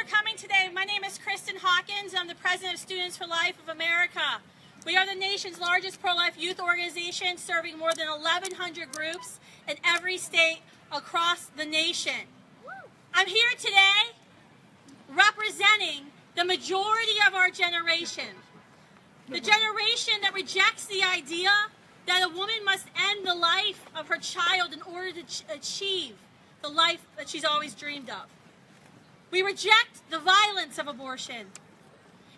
coming today. My name is Kristen Hawkins. I'm the president of Students for Life of America. We are the nation's largest pro-life youth organization, serving more than 1,100 groups in every state across the nation. I'm here today representing the majority of our generation, the generation that rejects the idea that a woman must end the life of her child in order to achieve the life that she's always dreamed of. We reject the violence of abortion,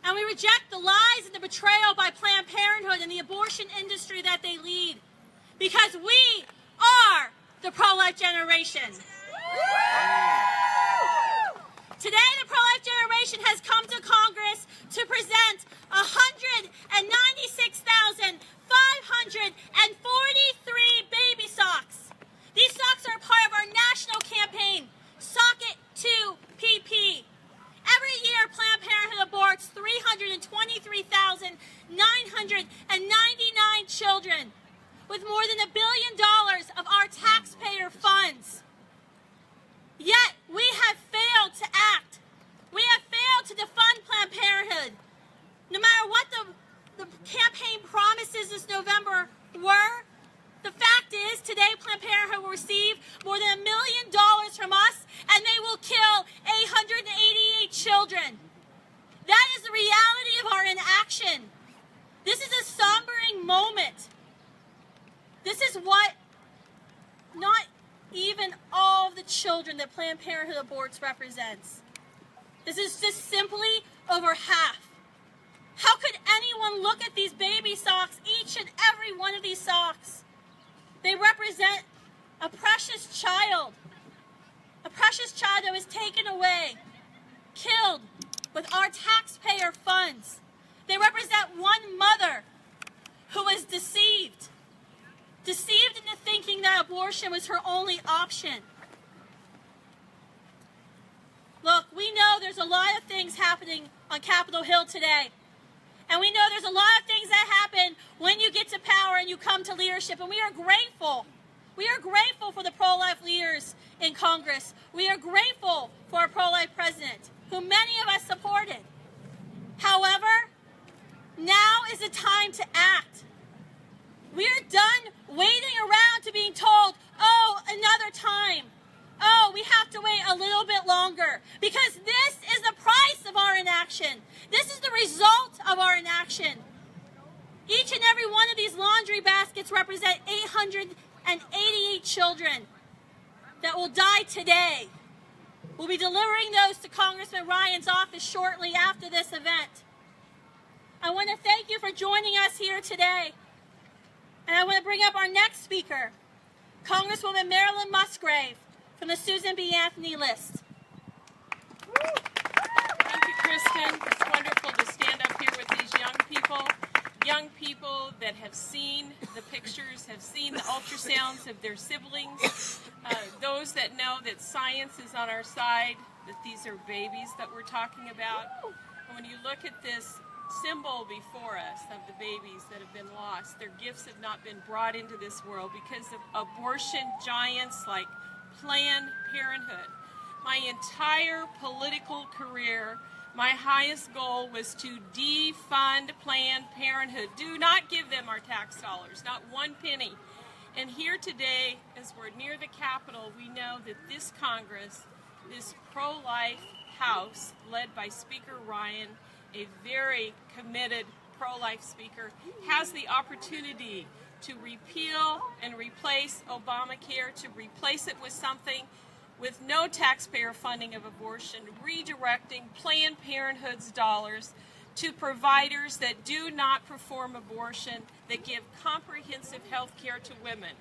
and we reject the lies and the betrayal by Planned Parenthood and the abortion industry that they lead, because we are the pro-life generation. Today, the pro-life generation has come to Congress to present 196,543 baby socks. These socks are part of our national campaign, Sock It to PP. Every year, Planned Parenthood aborts 323,999 children with more than $1 billion of our taxpayer funds. Yet, we have failed to act. We have failed to defund Planned Parenthood. No matter what the campaign promises this November were, the fact is, today Planned Parenthood will receive more than $1 million from us, and they will kill 888 children. That is the reality of our inaction. This is a sombering moment. This is what not even all of the children that Planned Parenthood aborts represents. This is just simply over half. How could anyone look at these baby socks, each and every one of these socks? They represent a precious child that was taken away, killed with our taxpayer funds. They represent one mother who was deceived into thinking that abortion was her only option. Look, we know there's a lot of things happening on Capitol Hill today. And we know there's a lot of things that happen when you get to power and you come to leadership. And we are grateful. We are grateful for the pro-life leaders in Congress. We are grateful for our pro-life president, who many of us supported. However, now is the time to act. We are done waiting around to being told, oh, another time. Oh, we have to wait a little bit longer, because this is the price of our inaction. This is the result of our inaction. Each and every one of these laundry baskets represent 888 children that will die today. We'll be delivering those to Congressman Ryan's office shortly after this event. I want to thank you for joining us here today. And I want to bring up our next speaker, Congresswoman Marilyn Musgrave, from the Susan B. Anthony list. Thank you, Kristen. It's wonderful to stand up here with these young people that have seen the pictures, have seen the ultrasounds of their siblings, those that know that science is on our side, that these are babies that we're talking about. And when you look at this symbol before us of the babies that have been lost, their gifts have not been brought into this world because of abortion giants like Planned Parenthood. My entire political career, my highest goal was to defund Planned Parenthood. Do not give them our tax dollars, not one penny. And here today, as we're near the Capitol, we know that this Congress, this pro-life House, led by Speaker Ryan, a very committed pro-life speaker, has the opportunity to repeal and replace Obamacare, to replace it with something with no taxpayer funding of abortion, redirecting Planned Parenthood's dollars to providers that do not perform abortion, that give comprehensive health care to women.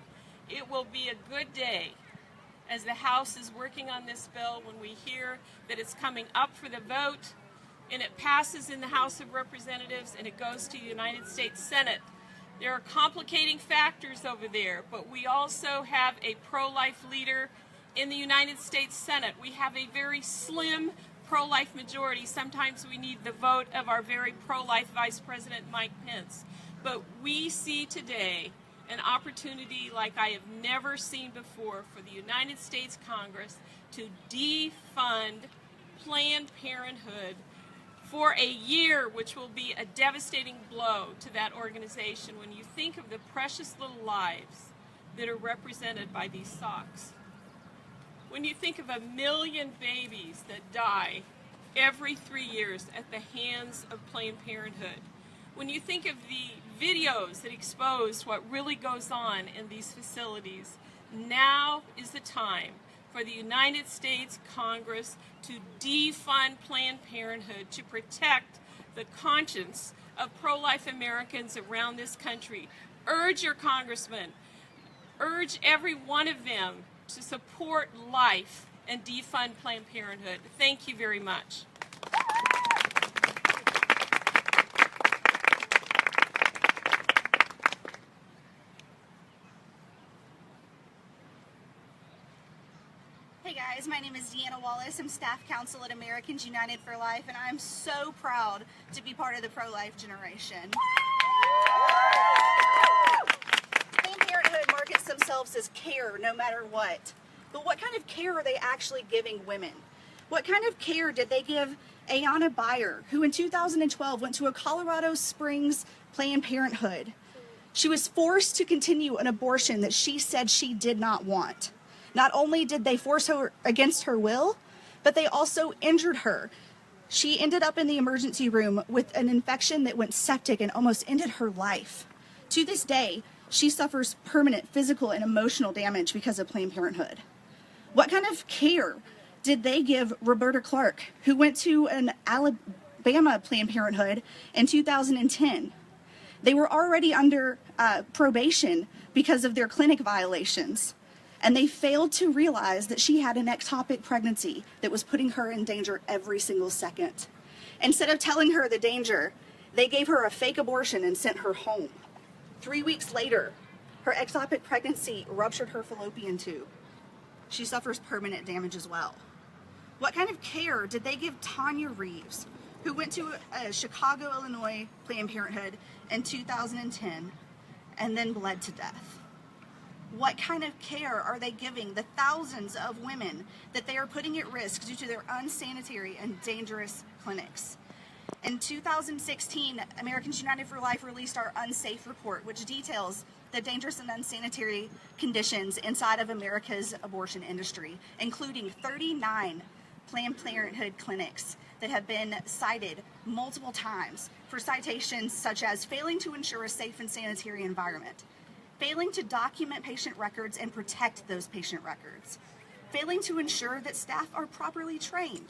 It will be a good day as the House is working on this bill when we hear that it's coming up for the vote and it passes in the House of Representatives and it goes to the United States Senate. There are complicating factors over there, but we also have a pro-life leader in the United States Senate. We have a very slim pro-life majority. Sometimes we need the vote of our very pro-life Vice President Mike Pence. But we see today an opportunity like I have never seen before for the United States Congress to defund Planned Parenthood for a year, which will be a devastating blow to that organization when you think of the precious little lives that are represented by these socks. When you think of 1 million babies that die every 3 years at the hands of Planned Parenthood, when you think of the videos that expose what really goes on in these facilities, now is the time for the United States Congress to defund Planned Parenthood to protect the conscience of pro-life Americans around this country. Urge your congressman, urge every one of them to support life and defund Planned Parenthood. Thank you very much. Hey guys, my name is Deanna Wallace. I'm staff counsel at Americans United for Life, and I'm so proud to be part of the pro-life generation. Planned Parenthood markets themselves as care no matter what. But what kind of care are they actually giving women? What kind of care did they give Ayanna Byer, who in 2012 went to a Colorado Springs Planned Parenthood? She was forced to continue an abortion that she said she did not want. Not only did they force her against her will, but they also injured her. She ended up in the emergency room with an infection that went septic and almost ended her life. To this day, she suffers permanent physical and emotional damage because of Planned Parenthood. What kind of care did they give Roberta Clark, who went to an Alabama Planned Parenthood in 2010? They were already under probation because of their clinic violations. And they failed to realize that she had an ectopic pregnancy that was putting her in danger every single second. Instead of telling her the danger, they gave her a fake abortion and sent her home. 3 weeks later, her ectopic pregnancy ruptured her fallopian tube. She suffers permanent damage as well. What kind of care did they give Tanya Reeves, who went to a Chicago, Illinois Planned Parenthood in 2010 and then bled to death? What kind of care are they giving the thousands of women that they are putting at risk due to their unsanitary and dangerous clinics? In 2016, Americans United for Life released our Unsafe Report, which details the dangerous and unsanitary conditions inside of America's abortion industry, including 39 Planned Parenthood clinics that have been cited multiple times for citations such as failing to ensure a safe and sanitary environment, failing to document patient records and protect those patient records, failing to ensure that staff are properly trained,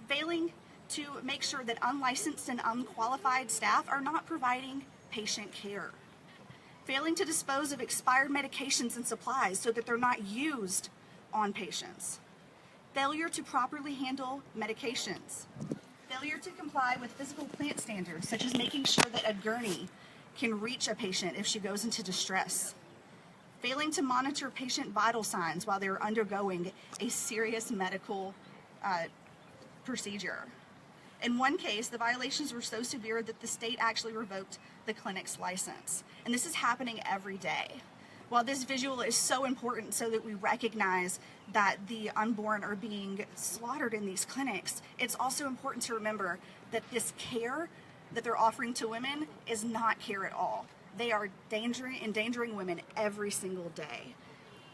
failing to make sure that unlicensed and unqualified staff are not providing patient care, failing to dispose of expired medications and supplies so that they're not used on patients, failure to properly handle medications, failure to comply with physical plant standards such as making sure that a gurney can reach a patient if she goes into distress, failing to monitor patient vital signs while they're undergoing a serious medical procedure. In one case, the violations were so severe that the state actually revoked the clinic's license. And this is happening every day. While this visual is so important so that we recognize that the unborn are being slaughtered in these clinics, it's also important to remember that this care that they're offering to women is not care at all. They are endangering women every single day.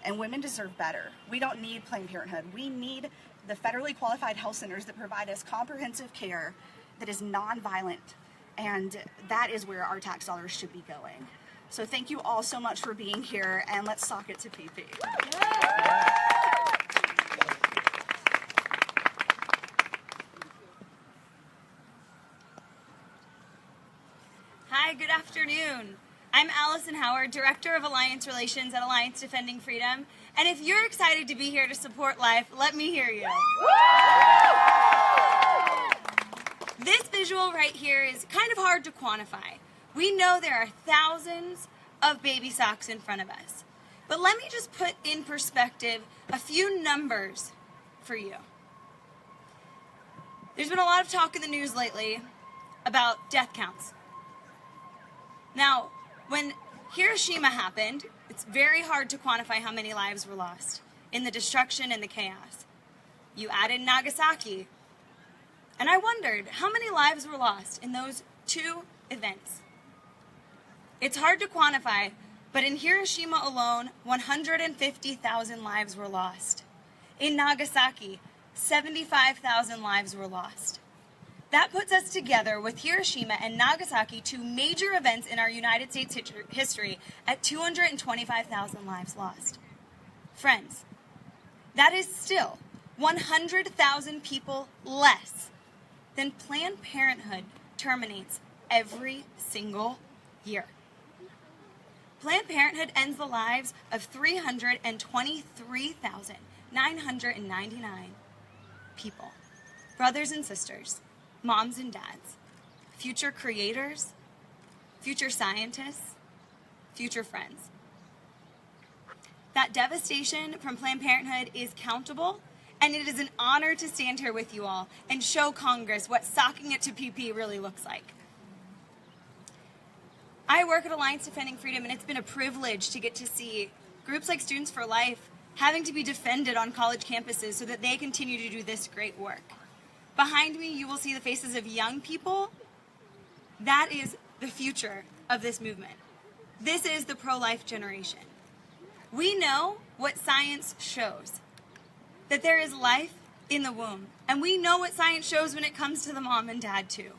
And women deserve better. We don't need Planned Parenthood. We need the federally qualified health centers that provide us comprehensive care that is nonviolent. And that is where our tax dollars should be going. So thank you all so much for being here, and let's sock it to PP. Hi, good afternoon. I'm Allison Howard, Director of Alliance Relations at Alliance Defending Freedom. And if you're excited to be here to support life, let me hear you. This visual right here is kind of hard to quantify. We know there are thousands of baby socks in front of us. But let me just put in perspective a few numbers for you. There's been a lot of talk in the news lately about death counts. Now, when Hiroshima happened, it's very hard to quantify how many lives were lost in the destruction and the chaos. You add in Nagasaki, And I wondered how many lives were lost in those 2 events. It's hard to quantify, but in Hiroshima alone, 150,000 lives were lost. In Nagasaki, 75,000 lives were lost. That puts us together with Hiroshima and Nagasaki, 2 major events in our United States history, at 225,000 lives lost. Friends, that is still 100,000 people less than Planned Parenthood terminates every single year. Planned Parenthood ends the lives of 323,999 people, brothers and sisters, moms and dads, future creators, future scientists, future friends. That devastation from Planned Parenthood is countable, and it is an honor to stand here with you all and show Congress what socking it to PP really looks like. I work at Alliance Defending Freedom, and it's been a privilege to get to see groups like Students for Life having to be defended on college campuses so that they continue to do this great work. Behind me, you will see the faces of young people. That is the future of this movement. This is the pro-life generation. We know what science shows, that there is life in the womb. And we know what science shows when it comes to the mom and dad, too.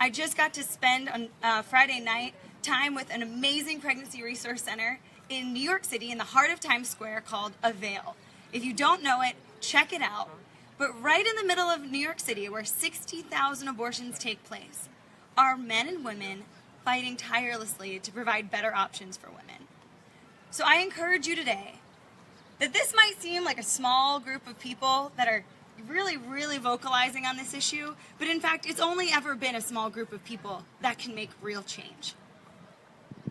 I just got to spend on Friday night time with an amazing pregnancy resource center in New York City in the heart of Times Square called Avail. If you don't know it, check it out. But right in the middle of New York City, where 60,000 abortions take place, are men and women fighting tirelessly to provide better options for women. So I encourage you today that this might seem like a small group of people that are really vocalizing on this issue, but in fact, it's only ever been a small group of people that can make real change.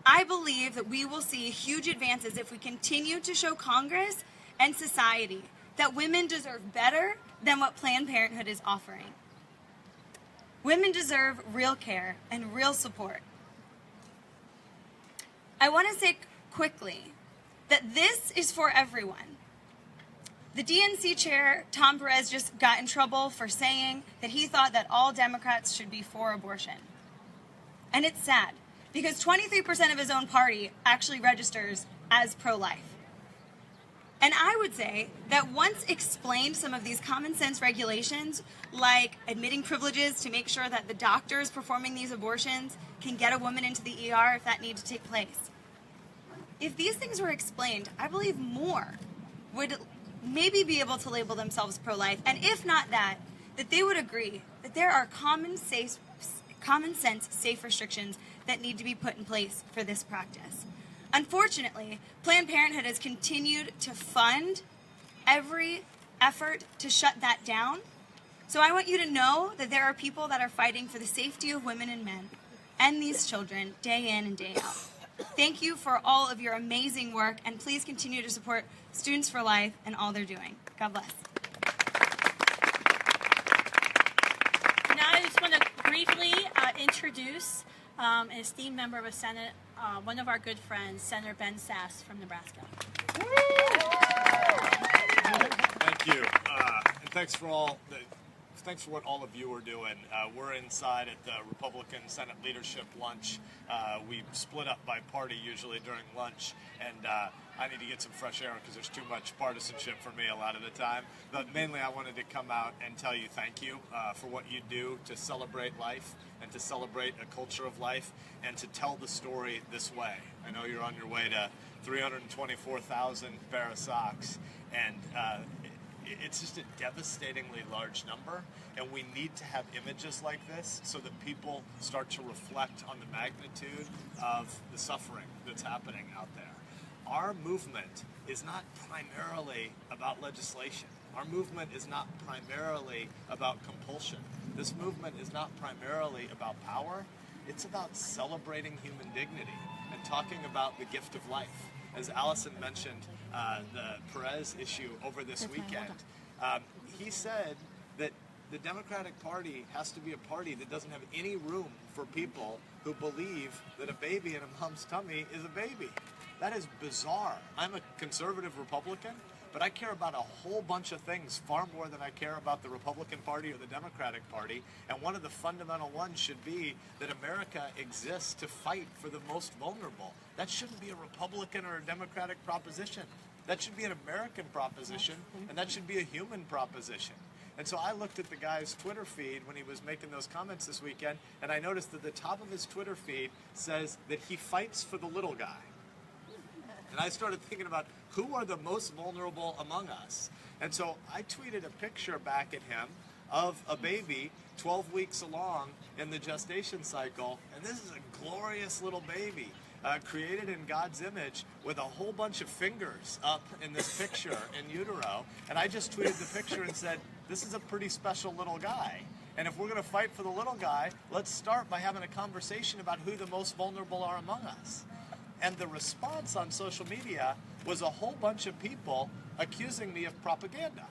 I believe that we will see huge advances if we continue to show Congress and society that women deserve better than what Planned Parenthood is offering. Women deserve real care and real support. I want to say quickly that this is for everyone. The DNC chair, Tom Perez, just got in trouble for saying that he thought that all Democrats should be for abortion. And it's sad, because 23% of his own party actually registers as pro-life. And I would say that once explained some of these common sense regulations, like admitting privileges to make sure that the doctors performing these abortions can get a woman into the ER if that needs to take place. If these things were explained, I believe more would maybe be able to label themselves pro-life, and if not that they would agree that there are common sense safe restrictions that need to be put in place for this practice. Unfortunately, Planned Parenthood has continued to fund every effort to shut that down. So I want you to know that there are people that are fighting for the safety of women and men and these children day in and day out. Thank you for all of your amazing work, and please continue to support Students for Life and all they're doing. God bless. Now I just want to briefly introduce an esteemed member of the Senate, one of our good friends, Senator Ben Sasse from Nebraska. Thank you, and thanks for what all of you are doing. We're inside at the Republican Senate leadership lunch. We split up by party usually during lunch, and I need to get some fresh air because there's too much partisanship for me a lot of the time. But mainly I wanted to come out and tell you thank you for what you do to celebrate life and to celebrate a culture of life and to tell the story this way. I know you're on your way to 324,000 pair of socks, and it's just a devastatingly large number, and we need to have images like this so that people start to reflect on the magnitude of the suffering that's happening out there. Our movement is not primarily about legislation. Our movement is not primarily about compulsion. This movement is not primarily about power. It's about celebrating human dignity and talking about the gift of life. As Allison mentioned, the Perez issue over this weekend, he said that the Democratic Party has to be a party that doesn't have any room for people who believe that a baby in a mom's tummy is a baby. That is bizarre. I'm a conservative Republican, but I care about a whole bunch of things far more than I care about the Republican Party or the Democratic Party. And one of the fundamental ones should be that America exists to fight for the most vulnerable. That shouldn't be a Republican or a Democratic proposition. That should be an American proposition, and that should be a human proposition. And so I looked at the guy's Twitter feed when he was making those comments this weekend, and I noticed that the top of his Twitter feed says that he fights for the little guy. And I started thinking about who are the most vulnerable among us. And so I tweeted a picture back at him of a baby 12 weeks along in the gestation cycle. And this is a glorious little baby created in God's image with a whole bunch of fingers up in this picture in utero. And I just tweeted the picture and said, this is a pretty special little guy. And if we're going to fight for the little guy, let's start by having a conversation about who the most vulnerable are among us. And the response on social media was a whole bunch of people accusing me of propaganda.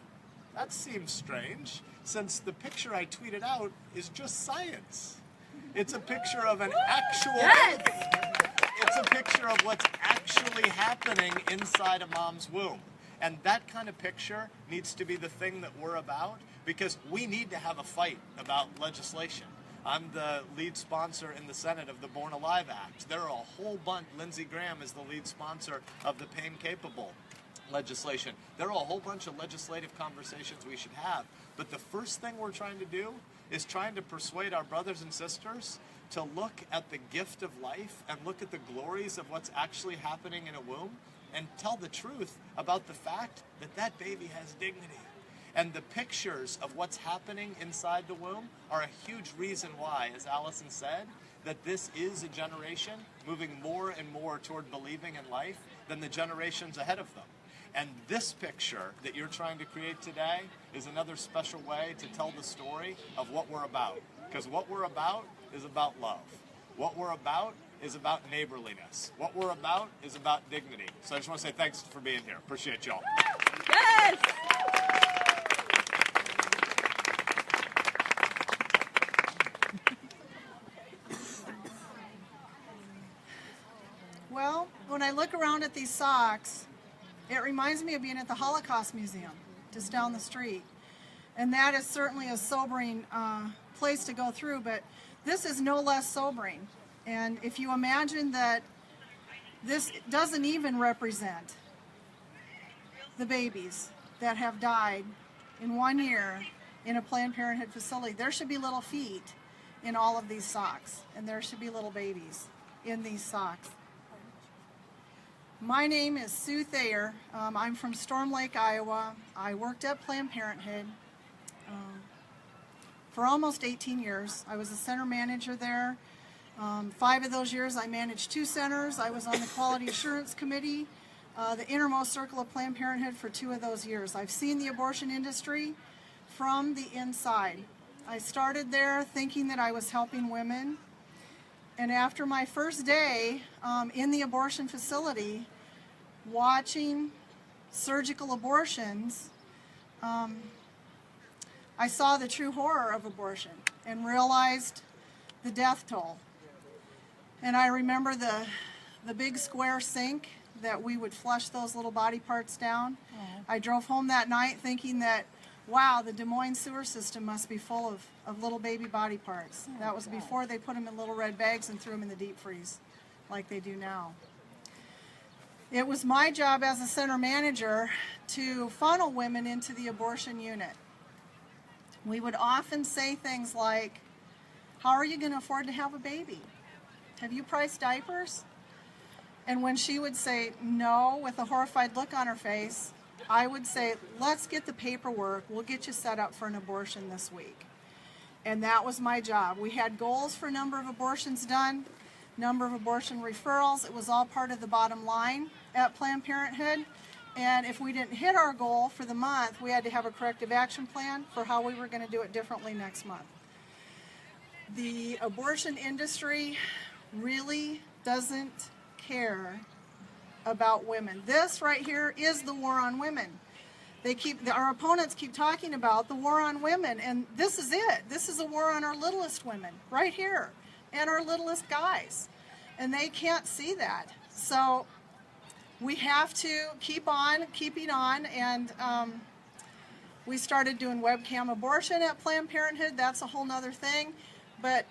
That seems strange, since the picture I tweeted out is just science. It's a picture of an actual baby. It's a picture of what's actually happening inside a mom's womb. And that kind of picture needs to be the thing that we're about, because we need to have a fight about legislation. I'm the lead sponsor in the Senate of the Born Alive Act. There are a whole bunch. Lindsey Graham is the lead sponsor of the Pain Capable legislation. There are a whole bunch of legislative conversations we should have. But the first thing we're trying to do is trying to persuade our brothers and sisters to look at the gift of life and look at the glories of what's actually happening in a womb and tell the truth about the fact that that baby has dignity. And the pictures of what's happening inside the womb are a huge reason why, as Allison said, that this is a generation moving more and more toward believing in life than the generations ahead of them. And this picture that you're trying to create today is another special way to tell the story of what we're about. Because what we're about is about love. What we're about is about neighborliness. What we're about is about dignity. So I just want to say thanks for being here. Appreciate y'all. Yes! Well, when I look around at these socks, it reminds me of being at the Holocaust Museum, just down the street. And that is certainly a sobering place to go through, but this is no less sobering. And if you imagine that this doesn't even represent the babies that have died in 1 year in a Planned Parenthood facility, there should be little feet in all of these socks, and there should be little babies in these socks. My name is Sue Thayer. I'm from Storm Lake, Iowa. I worked at Planned Parenthood for almost 18 years. I was a center manager there. 5 of those years I managed 2 centers. I was on the Quality Assurance Committee, the innermost circle of Planned Parenthood, for 2 of those years. I've seen the abortion industry from the inside. I started there thinking that I was helping women. And after my first day in the abortion facility, watching surgical abortions, I saw the true horror of abortion and realized the death toll. And I remember the big square sink that we would flush those little body parts down. I drove home that night thinking that, wow, the Des Moines sewer system must be full of little baby body parts. That was before they put them in little red bags and threw them in the deep freeze like they do now. It was my job as a center manager to funnel women into the abortion unit. We would often say things like, how are you going to afford to have a baby? Have you priced diapers? And when she would say no with a horrified look on her face, I would say, let's get the paperwork. We'll get you set up for an abortion this week. And that was my job. We had goals for number of abortions done, number of abortion referrals. It was all part of the bottom line at Planned Parenthood. And if we didn't hit our goal for the month, we had to have a corrective action plan for how we were going to do it differently next month. The abortion industry really doesn't care about women. This right here is the war on women. Our opponents keep talking about the war on women, and this is it. This is a war on our littlest women right here and our littlest guys, and they can't see that. So we have to keeping on, and we started doing webcam abortion at Planned Parenthood. That's a whole nother thing, but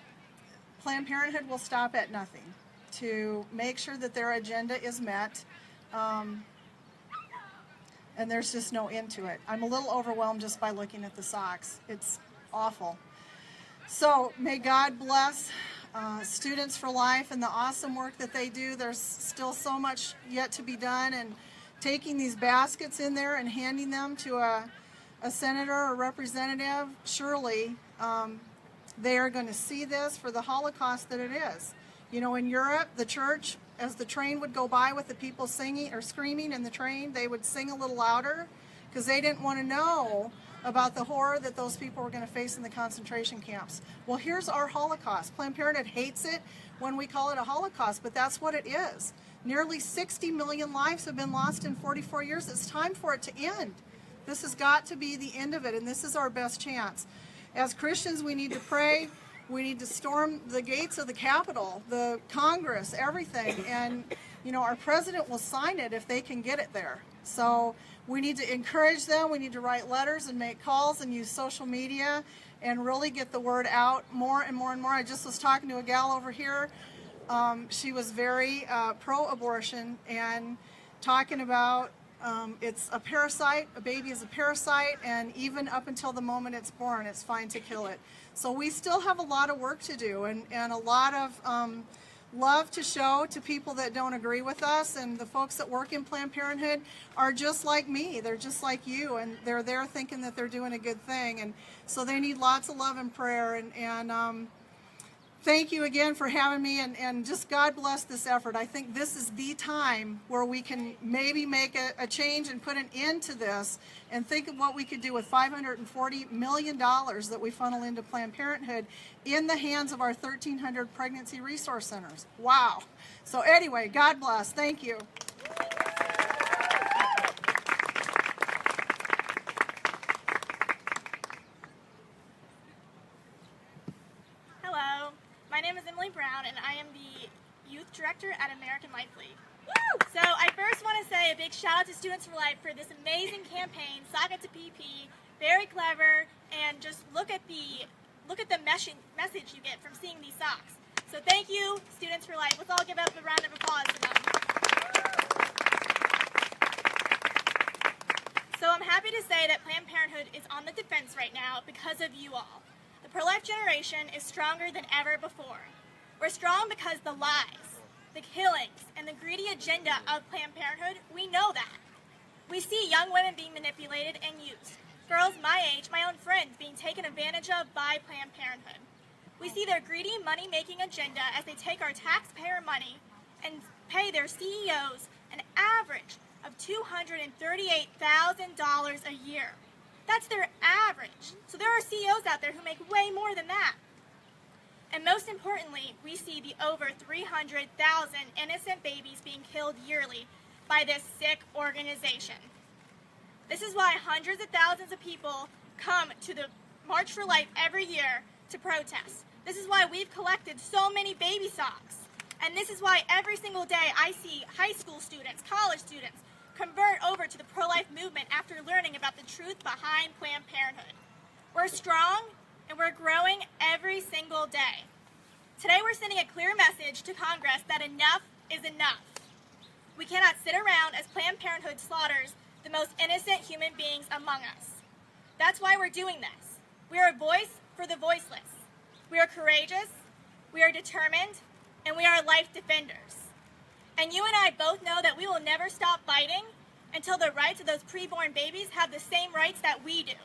Planned Parenthood will stop at nothing to make sure that their agenda is met, and there's just no end to it. I'm a little overwhelmed just by looking at the socks. It's awful. So may God bless Students for Life and the awesome work that they do. There's still so much yet to be done, and taking these baskets in there and handing them to a senator or representative, surely they are going to see this for the Holocaust that it is. You know, in Europe, the church, as the train would go by with the people singing or screaming in the train, they would sing a little louder because they didn't want to know about the horror that those people were going to face in the concentration camps. Well, here's our Holocaust. Planned Parenthood hates it when we call it a Holocaust, but that's what it is. Nearly 60 million lives have been lost in 44 years. It's time for it to end. This has got to be the end of it, and this is our best chance. As Christians, we need to pray. We need to storm the gates of the Capitol, the Congress, everything. And, you know, our president will sign it if they can get it there. So we need to encourage them. We need to write letters and make calls and use social media and really get the word out more and more and more. I just was talking to a gal over here. She was very pro-abortion and talking about it's a parasite. A baby is a parasite, and even up until the moment it's born, it's fine to kill it. So we still have a lot of work to do, and a lot of love to show to people that don't agree with us. And the folks that work in Planned Parenthood are just like me. They're just like you, and they're there thinking that they're doing a good thing. And so they need lots of love and prayer. And thank you again for having me, and just God bless this effort. I think this is the time where we can maybe make a change and put an end to this, and think of what we could do with $540 million that we funnel into Planned Parenthood in the hands of our 1,300 pregnancy resource centers. Wow. So anyway, God bless. Thank you. My name is Emily Brown, and I am the youth director at American Life League. Woo! So I first want to say a big shout out to Students for Life for this amazing campaign, Sock It to PP, very clever, and just look at the message you get from seeing these socks. So thank you, Students for Life. Let's all give up a round of applause to them. So I'm happy to say that Planned Parenthood is on the defense right now because of you all. The pro-life generation is stronger than ever before. We're strong because the lies, the killings, and the greedy agenda of Planned Parenthood, we know that. We see young women being manipulated and used. Girls my age, my own friends, being taken advantage of by Planned Parenthood. We see their greedy money-making agenda as they take our taxpayer money and pay their CEOs an average of $238,000 a year. That's their average. So there are CEOs out there who make way more than that. And most importantly, we see the over 300,000 innocent babies being killed yearly by this sick organization. This is why hundreds of thousands of people come to the March for Life every year to protest. This is why we've collected so many baby socks. And this is why every single day I see high school students, college students, convert over to the pro-life movement after learning about the truth behind Planned Parenthood. We're strong, and we're growing every single day. Today we're sending a clear message to Congress that enough is enough. We cannot sit around as Planned Parenthood slaughters the most innocent human beings among us. That's why we're doing this. We are a voice for the voiceless. We are courageous, we are determined, and we are life defenders. And you and I both know that we will never stop fighting until the rights of those preborn babies have the same rights that we do.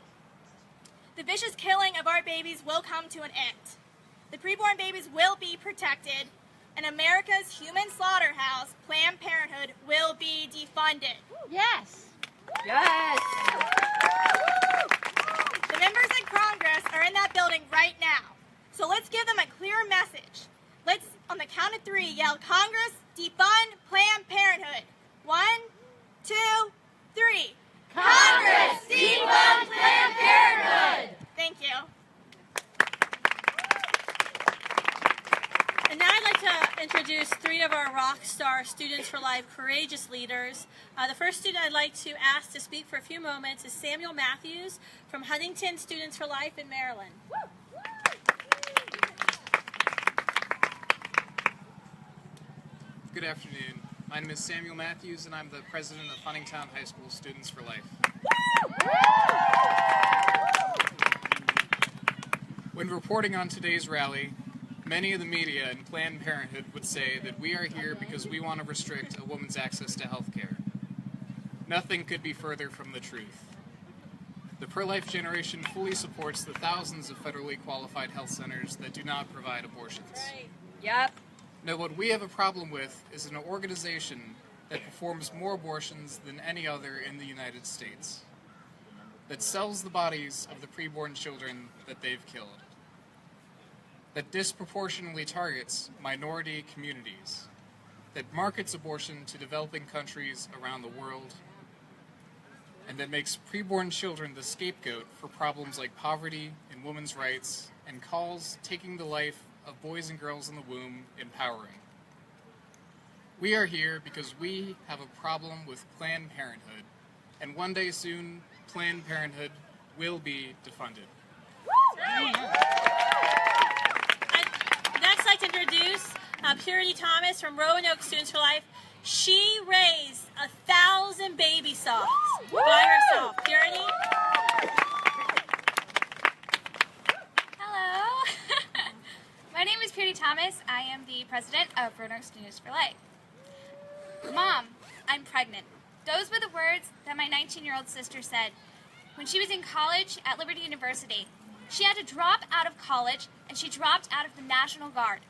The vicious killing of our babies will come to an end. The preborn babies will be protected, and America's human slaughterhouse, Planned Parenthood, will be defunded. Yes. Yes. The members in Congress are in that building right now. So let's give them a clear message. Let's, on the count of 3, yell, Congress, defund Planned Parenthood. 1, 2, 3. Congress, defund Planned Parenthood. Thank you. And now I'd like to introduce 3 of our rock star Students for Life courageous leaders. The first student I'd like to ask to speak for a few moments is Samuel Matthews from Huntington Students for Life in Maryland. Good afternoon. My name is Samuel Matthews, and I'm the president of Huntington High School Students for Life. When reporting on today's rally, many of the media and Planned Parenthood would say that we are here because we want to restrict a woman's access to health care. Nothing could be further from the truth. The pro-life generation fully supports the thousands of federally qualified health centers that do not provide abortions. Right. Yep. Now, what we have a problem with is an organization that performs more abortions than any other in the United States, that sells the bodies of the preborn children that they've killed, that disproportionately targets minority communities, that markets abortion to developing countries around the world, and that makes preborn children the scapegoat for problems like poverty and women's rights, and calls taking the life of boys and girls in the womb empowering. We are here because we have a problem with Planned Parenthood, and one day soon, Planned Parenthood will be defunded. I'd next like to introduce Purity Thomas from Roanoke Students for Life. She raised 1,000 baby socks by herself. Purity? Hello. My name is Purity Thomas. I am the president of Roanoke Students for Life. Mom, I'm pregnant. Those were the words that my 19-year-old sister said when she was in college at Liberty University. She had to drop out of college, and she dropped out of the National Guard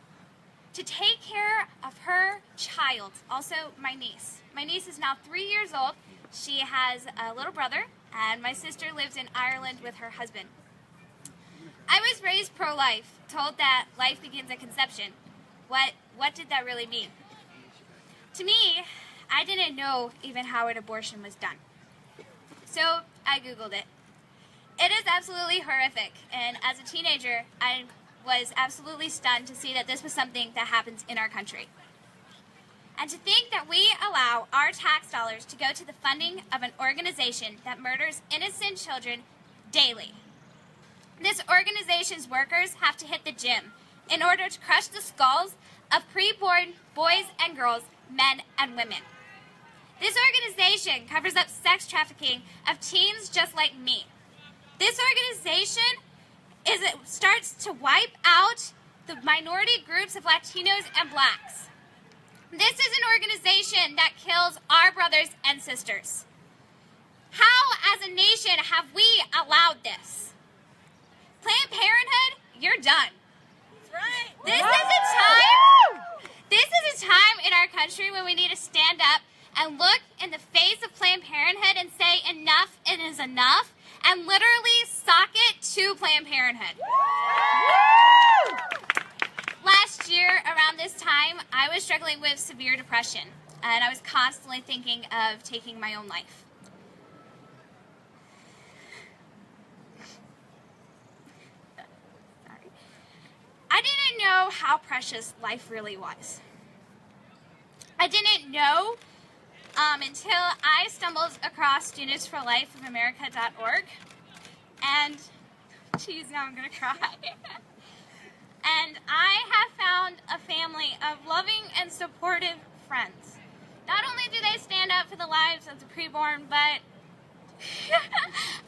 to take care of her child, also my niece. My niece is now 3 years old. She has a little brother, and my sister lives in Ireland with her husband. I was raised pro-life, told that life begins at conception. What did that really mean? To me, I didn't know even how an abortion was done. So I Googled it. It is absolutely horrific, and as a teenager, I was absolutely stunned to see that this was something that happens in our country. And to think that we allow our tax dollars to go to the funding of an organization that murders innocent children daily. This organization's workers have to hit the gym in order to crush the skulls of preborn boys and girls, men and women. This organization covers up sex trafficking of teens just like me. This organization starts to wipe out the minority groups of Latinos and blacks. This is an organization that kills our brothers and sisters. How, as a nation, have we allowed this? Planned Parenthood, you're done. That's right. This is a time in our country when we need to stand up and look in the face of Planned Parenthood and say enough is enough, and literally sock it to Planned Parenthood. Last year, around this time, I was struggling with severe depression, and I was constantly thinking of taking my own life. I didn't know how precious life really was. I didn't know until I stumbled across studentsforlifeofamerica.org, and geez, now I'm gonna cry. And I have found a family of loving and supportive friends. Not only do they stand up for the lives of the preborn, but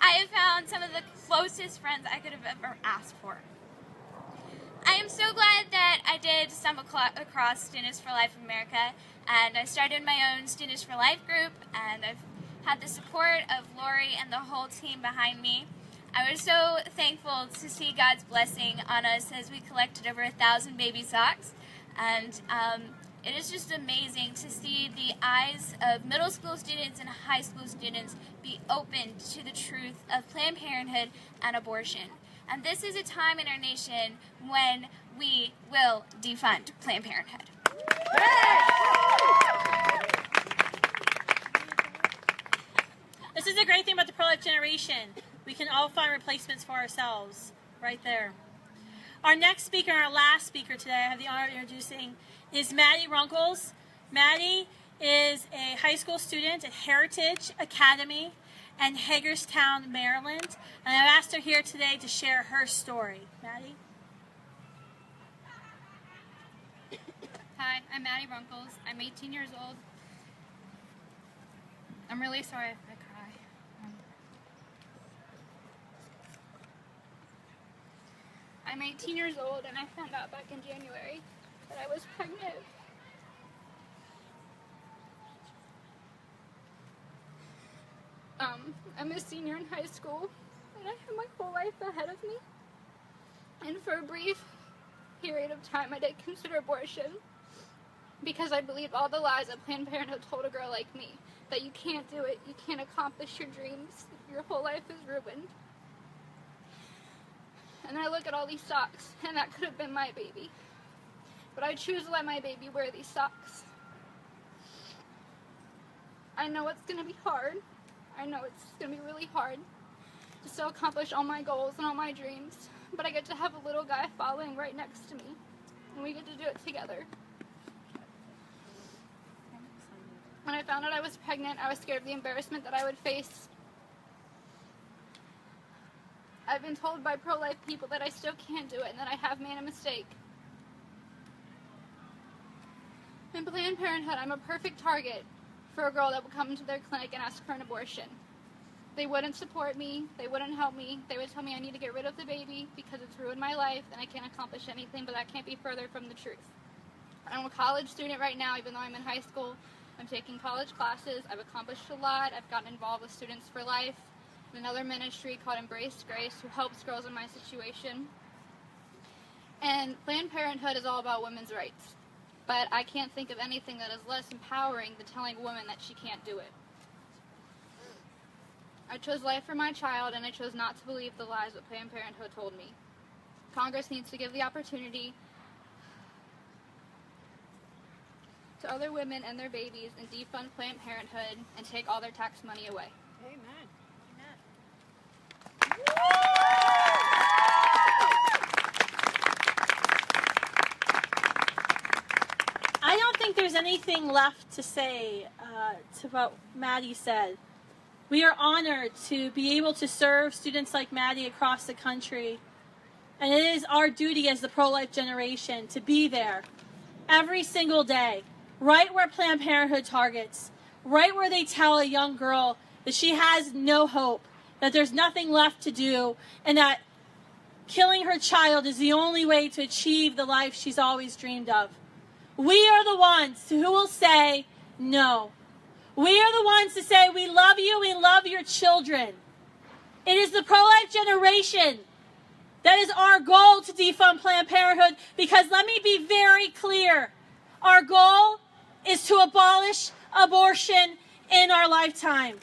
I have found some of the closest friends I could have ever asked for. I am so glad that I did stumble across Students for Life of America, and I started my own Students for Life group, and I've had the support of Lori and the whole team behind me. I was so thankful to see God's blessing on us as we collected over 1,000 baby socks, and it is just amazing to see the eyes of middle school students and high school students be opened to the truth of Planned Parenthood and abortion. And this is a time in our nation when we will defund Planned Parenthood. This is the great thing about the pro-life generation. We can all find replacements for ourselves right there. Our next speaker, our last speaker today, I have the honor of introducing, is Maddie Runkles. Maddie is a high school student at Heritage Academy in Hagerstown, Maryland. And I've asked her here today to share her story. Maddie? Hi, I'm Maddie Runkles. I'm 18 years old. I'm really sorry if I cry. I'm 18 years old and I found out back in January that I was pregnant. I'm a senior in high school and I have my whole life ahead of me. And for a brief period of time I did consider abortion because I believed all the lies that Planned Parenthood told a girl like me. That you can't do it, you can't accomplish your dreams, your whole life is ruined. And I look at all these socks, and that could have been my baby. But I choose to let my baby wear these socks. I know it's going to be hard. I know it's going to be really hard to still accomplish all my goals and all my dreams. But I get to have a little guy following right next to me, and we get to do it together. When I found out I was pregnant, I was scared of the embarrassment that I would face. I've been told by pro-life people that I still can't do it and that I have made a mistake. In Planned Parenthood, I'm a perfect target for a girl that would come into their clinic and ask for an abortion. They wouldn't support me, they wouldn't help me, they would tell me I need to get rid of the baby because it's ruined my life and I can't accomplish anything, but that can't be further from the truth. I'm a college student right now, even though I'm in high school. I'm taking college classes, I've accomplished a lot, I've gotten involved with Students for Life, and another ministry called Embrace Grace, who helps girls in my situation. And Planned Parenthood is all about women's rights, but I can't think of anything that is less empowering than telling a woman that she can't do it. I chose life for my child, and I chose not to believe the lies that Planned Parenthood told me. Congress needs to give the opportunity to other women and their babies and defund Planned Parenthood and take all their tax money away. Amen. I don't think there's anything left to say to what Maddie said. We are honored to be able to serve students like Maddie across the country. And it is our duty as the pro-life generation to be there every single day, right where Planned Parenthood targets, right where they tell a young girl that she has no hope, that there's nothing left to do, and that killing her child is the only way to achieve the life she's always dreamed of. We are the ones who will say no. We are the ones to say we love you, we love your children. It is the pro-life generation that is our goal to defund Planned Parenthood, because let me be very clear. Our goal is to abolish abortion in our lifetime.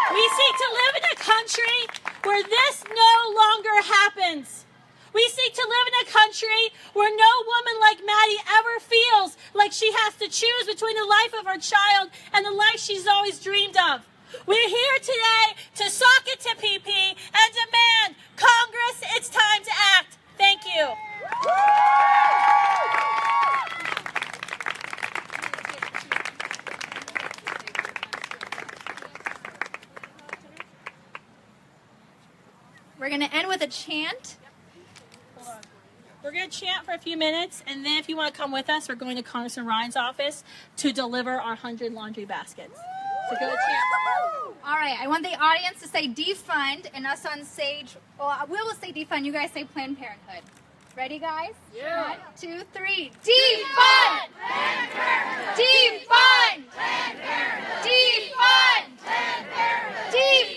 We seek to live in a country where this no longer happens. We seek to live in a country where no woman like Maddie ever feels like she has to choose between the life of her child and the life she's always dreamed of. We're here today to sock it to PP and demand, Congress, it's time to act. Thank you. We're going to end with a chant. We're going to chant for a few minutes, and then if you want to come with us, we're going to Congressman Ryan's office to deliver our 100 laundry baskets. So go to chant. All right, I want the audience to say defund, and us on stage, well, we will say defund, you guys say Planned Parenthood. Ready, guys? Yeah. 1, 2, 3. Defund! Planned Parenthood! Defund! Planned Parenthood! Defund! Planned Parenthood! Defund!